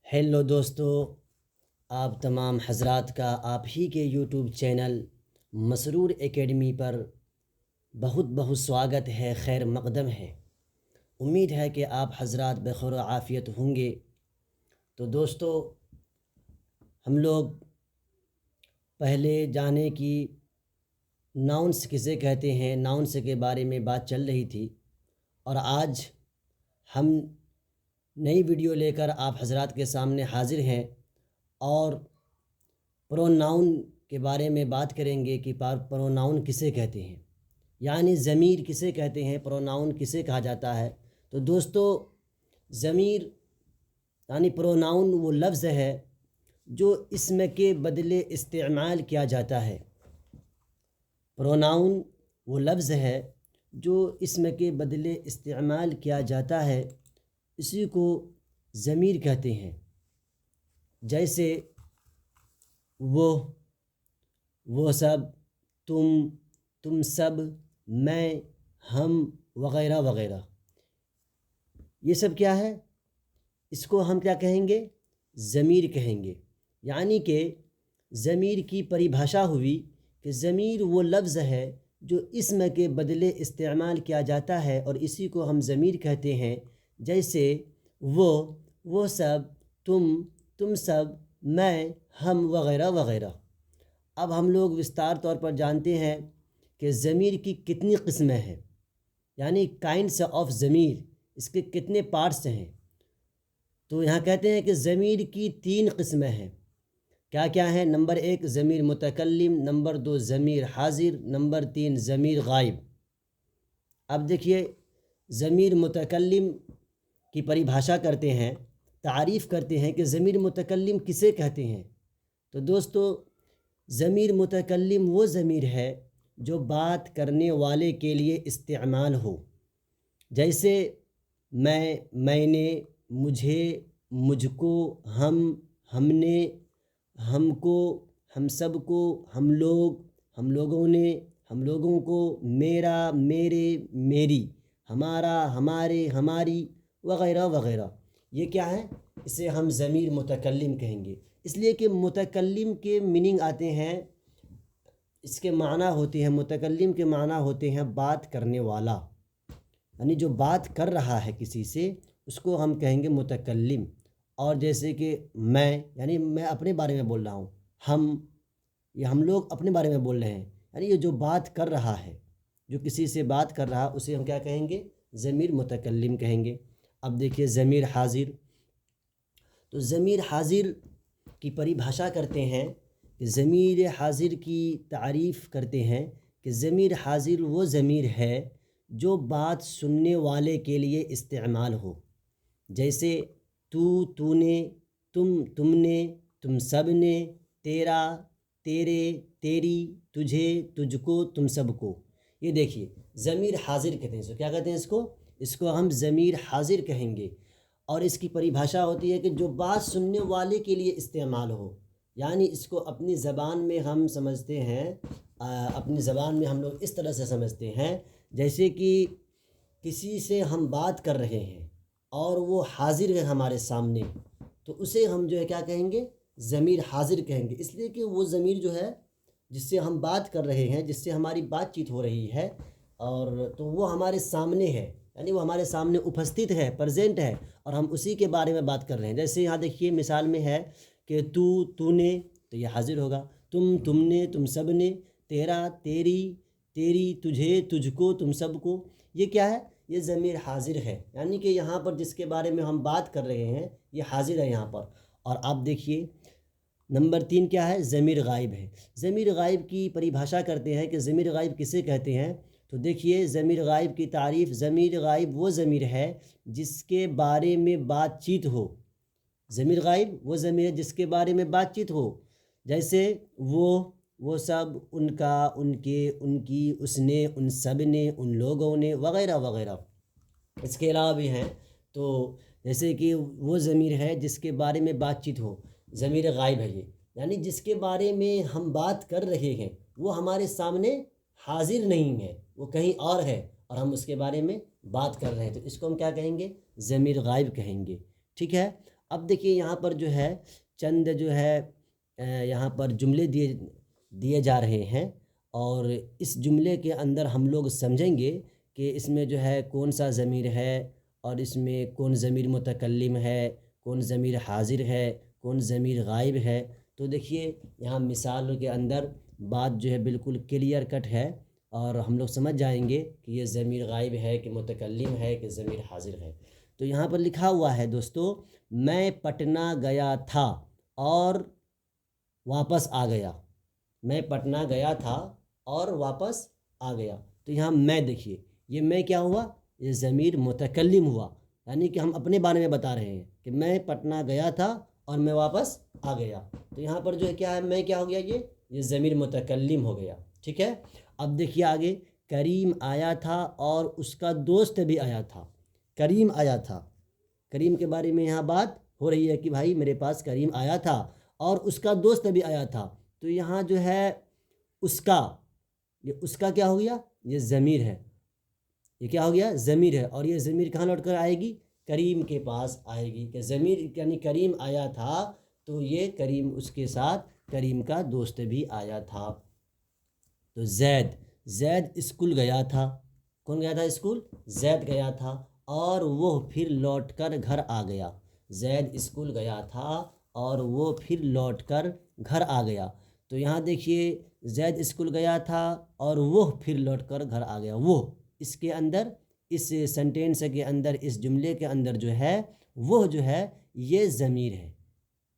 Hello دوستو، آپ تمام حضرات کا آپ ہی کے یوٹیوب چینل مسرور اکیڈمی پر بہت بہت سواگت ہے، خیر مقدم ہے۔ امید ہے کہ آپ حضرات بخیر و عافیت ہوں گے۔ تو دوستو، ہم لوگ پہلے جانے کی ناؤنس کسے کہتے ہیں، ناؤنس کے بارے میں بات چل رہی تھی، اور آج ہم نئی ویڈیو لے کر آپ حضرات کے سامنے حاضر ہیں اور پروناؤن کے بارے میں بات کریں گے کہ پروناؤن کسے کہتے ہیں، یعنی ضمیر کسے کہتے ہیں، پروناؤن کسے کہا جاتا ہے۔ تو دوستو، ضمیر یعنی پروناؤن وہ لفظ ہے جو اسم کے بدلے استعمال کیا جاتا ہے۔ پروناؤن وہ لفظ ہے جو اسم کے بدلے استعمال کیا جاتا ہے، اسی کو ضمیر کہتے ہیں۔ جیسے وہ سب، تم سب، میں، ہم وغیرہ وغیرہ، یہ سب کیا ہے؟ اس کو ہم کیا کہیں گے؟ ضمیر کہیں گے۔ یعنی کہ ضمیر کی پریبھاشا ہوئی کہ ضمیر وہ لفظ ہے جو اسم کے بدلے استعمال کیا جاتا ہے اور اسی کو ہم ضمیر کہتے ہیں۔ جیسے وہ سب، تم سب، میں، ہم وغیرہ وغیرہ۔ اب ہم لوگ وستار طور پر جانتے ہیں کہ ضمیر کی کتنی قسمیں ہیں، یعنی کائنڈس آف ضمیر، اس کے کتنے پارٹس ہیں۔ تو یہاں کہتے ہیں کہ ضمیر کی 3 قسمیں ہیں۔ کیا کیا ہیں؟ نمبر 1 ضمیر متکلم، نمبر 2 ضمیر حاضر، نمبر 3 ضمیر غائب۔ اب دیکھیے، ضمیر متکلم کی پریبھاشا کرتے ہیں، تعریف کرتے ہیں کہ ضمیر متکلم کسے کہتے ہیں۔ تو دوستو، ضمیر متکلم وہ ضمیر ہے جو بات کرنے والے کے لیے استعمال ہو۔ جیسے میں نے، مجھے، مجھ کو، ہم نے، ہم کو، ہم سب کو، ہم لوگ، ہم لوگوں نے، ہم لوگوں کو، میرا، میرے، میری، ہمارا، ہمارے، ہماری وغیرہ وغیرہ۔ یہ کیا ہے؟ اسے ہم ضمیر متکلم کہیں گے۔ اس لیے کہ متکلم کے میننگ آتے ہیں، اس کے معنی ہوتے ہیں، متکلم کے معنی ہوتے ہیں بات کرنے والا، یعنی جو بات کر رہا ہے کسی سے، اس کو ہم کہیں گے متکلم۔ اور جیسے کہ میں، یعنی میں اپنے بارے میں بول رہا ہوں، ہم لوگ اپنے بارے میں بول رہے ہیں، یعنی یہ جو بات کر رہا ہے، جو کسی سے بات کر رہا، اسے ہم کیا کہیں گے؟ ضمیر متکلم کہیں گے۔ اب دیکھیے ضمیر حاضر۔ تو ضمیر حاضر کی پریبھاشا کرتے ہیں کہ ضمیر حاضر کی تعریف کرتے ہیں کہ ضمیر حاضر وہ ضمیر ہے جو بات سننے والے کے لیے استعمال ہو۔ جیسے تو نے، تم نے، تم سب نے، تیرا، تیرے، تیری، تجھے، تجھ کو، تم سب کو۔ یہ دیکھیے ضمیر حاضر کہتے ہیں۔ اس کو کیا کہتے ہیں؟ اس کو ہم ضمیر حاضر کہیں گے۔ اور اس کی پریبھاشا ہوتی ہے کہ جو بات سننے والے کے لیے استعمال ہو، یعنی اس کو اپنی زبان میں ہم سمجھتے ہیں، اپنی زبان میں ہم لوگ اس طرح سے سمجھتے ہیں، جیسے کہ کسی سے ہم بات کر رہے ہیں اور وہ حاضر ہے ہمارے سامنے، تو اسے ہم جو ہے کیا کہیں گے؟ ضمیر حاضر کہیں گے۔ اس لیے کہ وہ ضمیر جو ہے جس سے ہم بات کر رہے ہیں، جس سے ہماری بات چیت ہو رہی ہے، اور تو وہ ہمارے سامنے ہے، یعنی وہ ہمارے سامنے اپستھت ہے، پریزنٹ ہے، اور ہم اسی کے بارے میں بات کر رہے ہیں۔ جیسے یہاں دیکھیے مثال میں ہے کہ تو نے، تو یہ حاضر ہوگا، تم نے، تم سب نے، تیرا، تیری، تیری، تجھے، تجھ کو، تم سب کو۔ یہ کیا ہے؟ یہ ضمیر حاضر ہے، یعنی کہ یہاں پر جس کے بارے میں ہم بات کر رہے ہیں یہ حاضر ہے یہاں پر۔ اور آپ دیکھیے نمبر 3 کیا ہے؟ ضمیر غائب ہے۔ ضمیر غائب کی پریبھاشا کرتے ہیں کہ ضمیر غائب کسے کہتے ہیں۔ تو دیکھیے ضمیر غائب کی تعریف، ضمیر غائب وہ ضمیر ہے جس کے بارے میں بات چیت ہو۔ ضمیر غائب وہ ضمیر ہے جس کے بارے میں بات چیت ہو۔ جیسے وہ سب، ان کا، ان کے، ان کی، اس نے، ان سب نے، ان لوگوں نے وغیرہ وغیرہ۔ اس کے علاوہ بھی ہیں، تو جیسے کہ وہ ضمیر ہے جس کے بارے میں بات چیت ہو، ضمیر غائب ہے یہ، یعنی جس کے بارے میں ہم بات کر رہے ہیں وہ ہمارے سامنے حاضر نہیں ہے، وہ کہیں اور ہے اور ہم اس کے بارے میں بات کر رہے ہیں، تو اس کو ہم کیا کہیں گے؟ ضمیر غائب کہیں گے۔ ٹھیک ہے۔ اب دیکھیے یہاں پر جو ہے چند جو ہے یہاں پر جملے دیے جا رہے ہیں، اور اس جملے کے اندر ہم لوگ سمجھیں گے کہ اس میں جو ہے کون سا ضمیر ہے، اور اس میں کون ضمیر متکلم ہے، کون ضمیر حاضر ہے، کون ضمیر غائب ہے۔ تو دیکھیے یہاں مثال کے اندر بات جو ہے بالکل کلیئر کٹ ہے، اور ہم لوگ سمجھ جائیں گے کہ یہ ضمیر غائب ہے کہ متکلم ہے کہ ضمیر حاضر ہے۔ تو یہاں پر لکھا ہوا ہے دوستو، میں پٹنہ گیا تھا اور واپس آ گیا۔ میں پٹنہ گیا تھا اور واپس آ گیا۔ تو یہاں میں دیکھیے، یہ میں کیا ہوا؟ یہ ضمیر متکلم ہوا، یعنی کہ ہم اپنے بارے میں بتا رہے ہیں کہ میں پٹنہ گیا تھا اور میں واپس آ گیا۔ تو یہاں پر جو ہے کیا ہے، میں کیا ہو گیا؟ یہ ضمیر متکلم ہو گیا، ٹھیک ہے۔ اب دیکھیے آگے، کریم آیا تھا اور اس کا دوست بھی آیا تھا۔ کریم آیا تھا، کریم کے بارے میں یہاں بات ہو رہی ہے کہ بھائی میرے پاس کریم آیا تھا اور اس کا دوست بھی آیا تھا۔ تو یہاں جو ہے اس کا، یہ اس کا کیا ہو گیا؟ یہ ضمیر ہے، یہ کیا ہو گیا؟ ضمیر ہے، اور یہ ضمیر کہاں لوٹ کر آئے گی؟ کریم کے پاس آئے گی، کہ ضمیر یعنی کریم آیا تھا تو یہ کریم اس کے ساتھ کریم کا دوست بھی آیا تھا۔ تو زید اسکول گیا تھا۔ کون گیا تھا اسکول؟ زید گیا تھا، اور وہ پھر لوٹ کر گھر آ گیا۔ زید اسکول گیا تھا اور وہ پھر لوٹ کر گھر آ گیا۔ تو یہاں دیکھیے زید اسکول گیا تھا اور وہ پھر لوٹ کر گھر آ گیا۔ وہ اس کے اندر، اس سنٹینس کے اندر، اس جملے کے اندر جو ہے وہ جو ہے یہ ضمیر ہے۔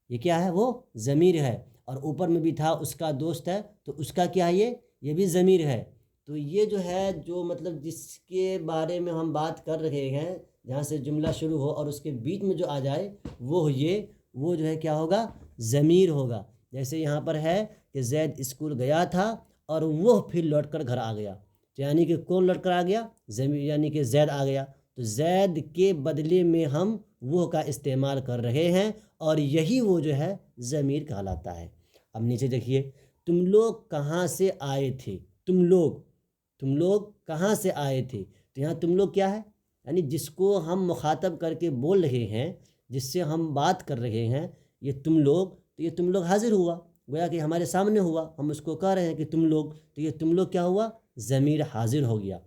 یہ کیا ہے؟ وہ ضمیر ہے، اور اوپر میں بھی تھا اس کا دوست ہے، تو اس کا کیا ہے؟ یہ بھی ضمیر ہے۔ تو یہ جو ہے، جو مطلب جس کے بارے میں ہم بات کر رہے ہیں، جہاں سے جملہ شروع ہو اور اس کے بیچ میں جو آ جائے وہ جو ہے کیا ہوگا؟ ضمیر ہوگا۔ جیسے یہاں پر ہے کہ زید اسکول گیا تھا اور وہ پھر لوٹ کر گھر آ گیا، تو یعنی کہ کون لوٹ کر آ گیا؟ ضمیر، یعنی کہ زید آ گیا۔ تو زید کے بدلے میں ہم وہ کا استعمال کر رہے ہیں، اور یہی وہ جو ہے ضمیر کہلاتا ہے۔ اب نیچے دیکھیے، تم لوگ کہاں سے آئے تھے؟ تم لوگ کہاں سے آئے تھے؟ تو یہاں تم لوگ کیا ہے؟ یعنی جس کو ہم مخاطب کر کے بول رہے ہیں، جس سے ہم بات کر رہے ہیں، یہ تم لوگ، تو یہ تم لوگ حاضر ہوا، گویا کہ ہمارے سامنے ہوا، ہم اس کو کہہ رہے ہیں کہ تم لوگ، تو یہ تم لوگ کیا ہوا؟ ضمیر حاضر ہو گیا،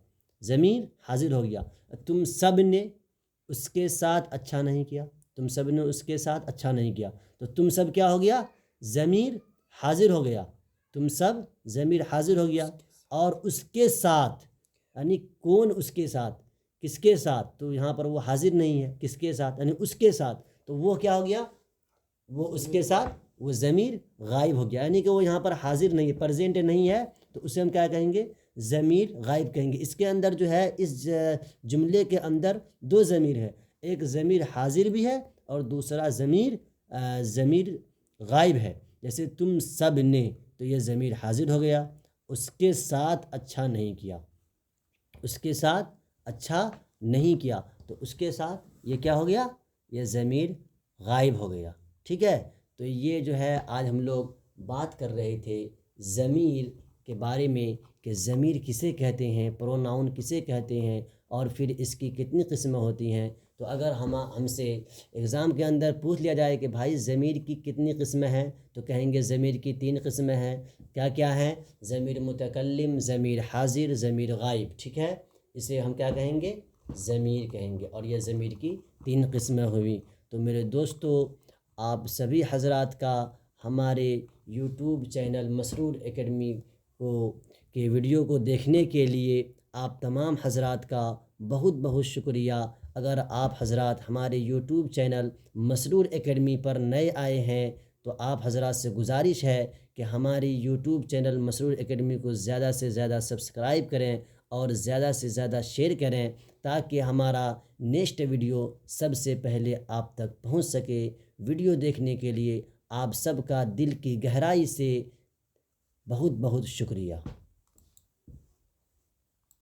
ضمیر حاضر ہو گیا۔ تم سب نے اس کے ساتھ اچھا نہیں کیا، تم سب نے اس کے ساتھ اچھا نہیں کیا، تو تم سب کیا ہو گیا؟ ضمیر حاضر ہو گیا، تم سب ضمیر حاضر ہو گیا۔ اور اس کے ساتھ، یعنی کون اس کے ساتھ؟ کس کے ساتھ؟ تو یہاں پر وہ حاضر نہیں ہے، کس کے ساتھ؟ یعنی اس کے ساتھ، تو وہ کیا ہو گیا؟ وہ اس کے ساتھ، وہ ضمیر غائب ہو گیا، یعنی کہ وہ یہاں پر حاضر نہیں ہے، پریزنٹ نہیں ہے، تو اسے ہم کیا کہیں گے؟ ضمیر غائب کہیں گے۔ اس کے اندر جو ہے، اس جملے کے اندر دو ضمیر ہے، ایک ضمیر حاضر بھی ہے اور دوسرا ضمیر غائب ہے۔ جیسے تم سب نے، تو یہ ضمیر حاضر ہو گیا، اس کے ساتھ اچھا نہیں کیا، اس کے ساتھ اچھا نہیں کیا، تو اس کے ساتھ یہ کیا ہو گیا؟ یہ ضمیر غائب ہو گیا، ٹھیک ہے۔ تو یہ جو ہے آج ہم لوگ بات کر رہے تھے ضمیر کے بارے میں، کہ ضمیر کسے کہتے ہیں، پروناؤن کسے کہتے ہیں، اور پھر اس کی کتنی قسمیں ہوتی ہیں۔ تو اگر ہم سے ایگزام کے اندر پوچھ لیا جائے کہ بھائی ضمیر کی کتنی قسمیں ہیں، تو کہیں گے ضمیر کی 3 قسمیں ہیں۔ کیا کیا ہیں؟ ضمیر متکلم، ضمیر حاضر، ضمیر غائب، ٹھیک ہے۔ اسے ہم کیا کہیں گے؟ ضمیر کہیں گے، اور یہ ضمیر کی 3 قسمیں ہوئی۔ تو میرے دوستو، آپ سبھی حضرات کا ہمارے یوٹیوب چینل مسرور اکیڈمی کے ویڈیو کو دیکھنے کے لیے آپ تمام حضرات کا بہت بہت شکریہ۔ اگر آپ حضرات ہمارے یوٹیوب چینل مسرور اکیڈمی پر نئے آئے ہیں، تو آپ حضرات سے گزارش ہے کہ ہماری یوٹیوب چینل مسرور اکیڈمی کو زیادہ سے زیادہ سبسکرائب کریں اور زیادہ سے زیادہ شیئر کریں، تاکہ ہمارا نیکسٹ ویڈیو سب سے پہلے آپ تک پہنچ سکے۔ ویڈیو دیکھنے کے لیے آپ سب کا دل کی گہرائی سے بہت بہت شکریہ۔